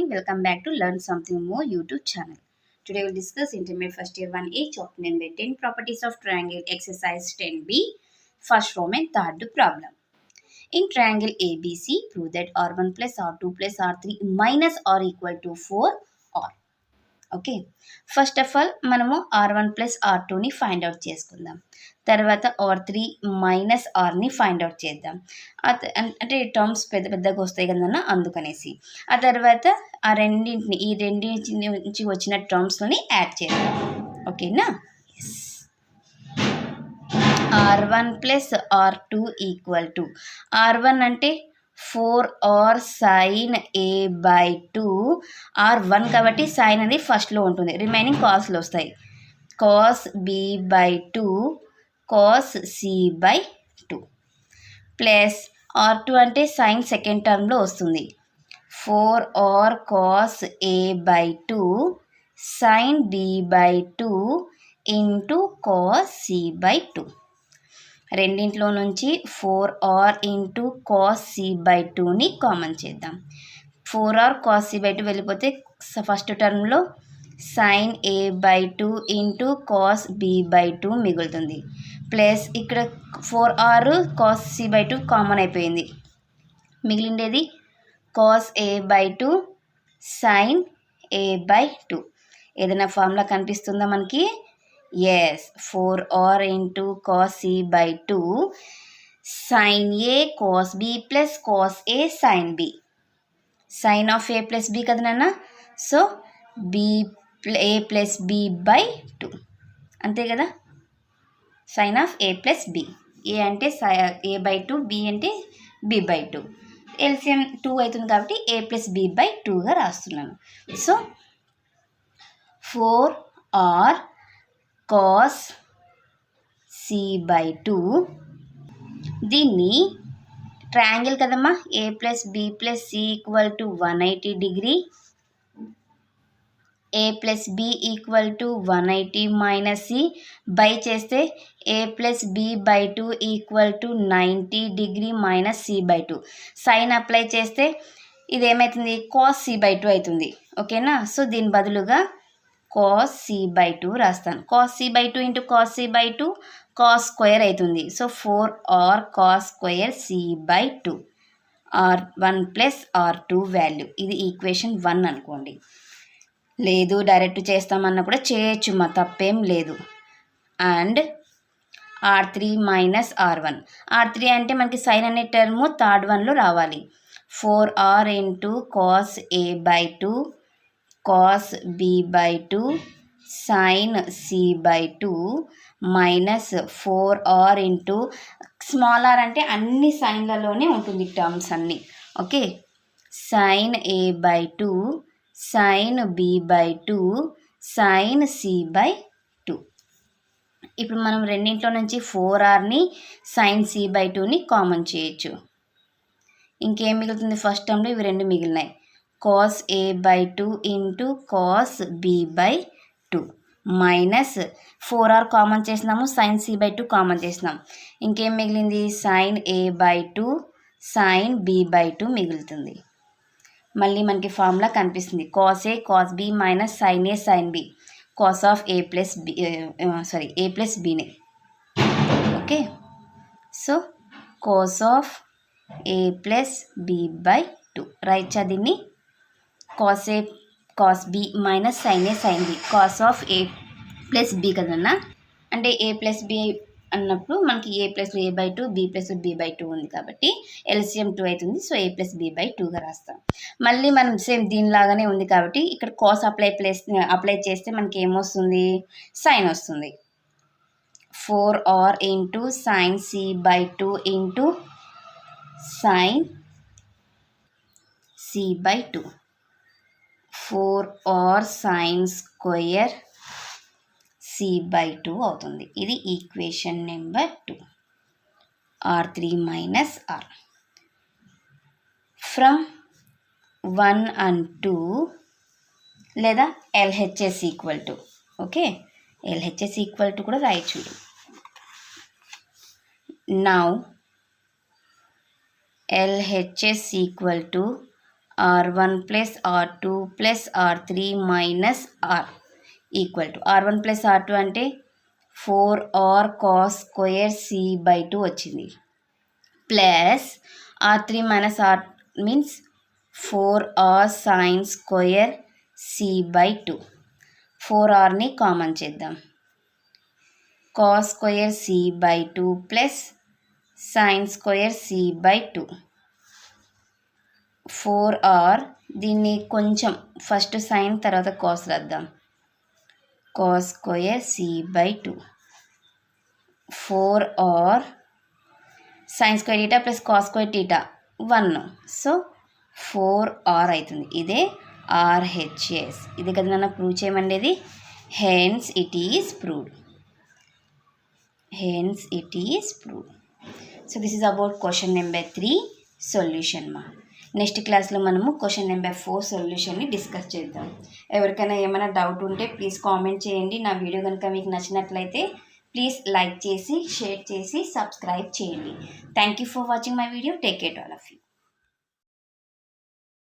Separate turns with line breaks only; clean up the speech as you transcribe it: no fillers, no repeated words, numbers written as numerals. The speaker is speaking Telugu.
morning. Welcome back to Learn Something More YouTube channel. Today we'll discuss Intermediate First Year 1A chapter number 10 Properties of Triangle exercise 10B first Roman and third problem. In triangle ABC, prove that R1 plus R2 plus R3 minus or equal to 4 or. Okay first of all మనము R1 ప్లస్ R2ని ఫైండ్ అవుట్ చేసుకుందాం. తర్వాత R3 మైనస్ Rని ఫైండ్ అవుట్ చేద్దాం. అంటే టర్మ్స్ పెద్ద పెద్దగా వస్తాయి కదన్నా, అందుకనేసి ఆ తర్వాత ఈ రెండింటి నుంచి వచ్చిన టర్మ్స్ని యాడ్ చేద్దాం. ఓకేనా? R1 plus R2 equal to R1 అంటే 4r sin a/2 r1 కాబట్టి సైన్ అనేది ఫస్ట్లో ఉంటుంది, రిమైనింగ్ కాస్లో వస్తాయి. cos b/2 cos c/2 plus r2 అంటే సైన్ సెకండ్ టర్మ్లో వస్తుంది. 4r cos a/2 sin b/2 into cos c/2. రెండింట్లో నుంచి 4r ఇంటూ cos c/2ని కామన్ చేద్దాం. 4r cos c/2 వెళ్ళిపోతే ఫస్ట్ టర్మ్లో sin a/2 into cos b/2 మిగులుతుంది. ప్లస్ ఇక్కడ 4r cos c/2 కామన్ అయిపోయింది, మిగిలిండేది cos a/2 sin a/2. ఏదైనా ఫార్ములా కనిపిస్తుందా మనకి? yes, 4r into cos c/2 sin a cos b plus cos a sin b. sin of a plus b కదా నాన్న, సో a plus b/2 అంతే కదా. sin of a plus b, a అంటే a/2, b అంటే b/2. ఎల్సిఎం 2 అవుతుంది కాబట్టి a plus b/2గా రాస్తున్నాను. సో 4r cos c/2 దీన్ని ట్రయాంగిల్ కదమ్మా, a plus b plus c equal to 180 degree, a plus b equal to 180 minus c by చేస్తే a plus b/2 equal to 90 degree minus c/2. Sine apply చేస్తే ఇది ఏమవుతుంది? cos c/2 అవుతుంది. ఓకేనా? సో దీని బదులుగా cos c/2 రాస్తాను. cos c/2 into cos c/2 cos square అవుతుంది. So 4r cos square c/2 r1 plus r2 value. ఇది ఈక్వేషన్ 1 అనుకోండి. లేదు డైరెక్ట్ చేస్తామన్నా కూడా చేయొచ్చు, మా తప్పేం లేదు. And r3 minus r1. r3 అంటే మనకి సైన్ అనే టర్ము థర్డ్ వన్లో రావాలి. 4r into cos a/2 cos b/2 sin c/2 minus 4r into small r అంటే అన్ని సైన్లలోనే ఉంటుంది టర్మ్స్ అన్నీ. Okay, sin a/2 sin b/2 sin c/2. ఇప్పుడు మనం రెండింట్లో నుంచి 4rని sin c/2ని కామన్ చేయొచ్చు. ఇంకేం మిగులుతుంది? ఫస్ట్ టర్మ్లో ఇవి రెండు మిగిలినాయి. cos a/2 into cos b/2 minus 4r common చేసినాము, sin c/2 కామన్ చేసినాం. ఇంకేం మిగిలింది? sin a/2 sin b/2 మిగులుతుంది. మళ్ళీ మనకి ఫార్ములా కనిపిస్తుంది, cos a cos b minus sin a sin b, cos of a plus b a plus bనే. Okay, so cos of a plus b/2 right. దీన్ని cos a cos b minus sin a sin b, cos of a plus b కదన్నా. అంటే a ప్లస్ b అన్నప్పుడు మనకి a plus a/2 b plus b/2 ఉంది కాబట్టి ఎల్సిఎం 2 అవుతుంది. సో a ప్లస్ b/2గా రాస్తాం. మళ్ళీ మనం సేమ్ దీనిలాగానే ఉంది కాబట్టి ఇక్కడ cos అప్లై చేస్తే మనకి ఏమొస్తుంది? సైన్ వస్తుంది. 4r into sin c/2 into sin c/2, 4r sin square c/2 అవుతుంది. ఇది equation number 2. r3 minus r. From 1 and 2 లేదా LHS equal to. Okay, LHS equal to కూడా రాయొచ్చు. Now LHS equal to R1 plus R2 plus R3 minus R equal to R1 plus R2 అంటే 4R cos స్క్వేర్ C/2 వచ్చింది, plus R3 minus R means 4R sin square C/2. 4Rని కామన్ చేద్దాం. cos square C/2 plus sin square C/2. 4R దీన్ని కొంచెం ఫస్ట్ సైన్ తర్వాత కాస్ రాద్దాం. cos square C/2. 4R sin square theta plus cos square theta 1. So 4R అవుతుంది. ఇదే RHS. ఇది కదా నన్ను ప్రూవ్ చేయమండేది. Hence it is proved. So this is about question number 3 solution మా. నెక్స్ట్ క్లాస్లో మనము క్వశ్చన్ నెంబర్ 4 సొల్యూషన్ని డిస్కస్ చేద్దాం. ఎవరికైనా ఏమైనా డౌట్ ఉంటే ప్లీజ్ కామెంట్ చేయండి. నా వీడియో కనుక మీకు నచ్చినట్లయితే ప్లీజ్ లైక్ చేసి, షేర్ చేసి, సబ్స్క్రైబ్ చేయండి. Thank you for watching my video. Take care all of you.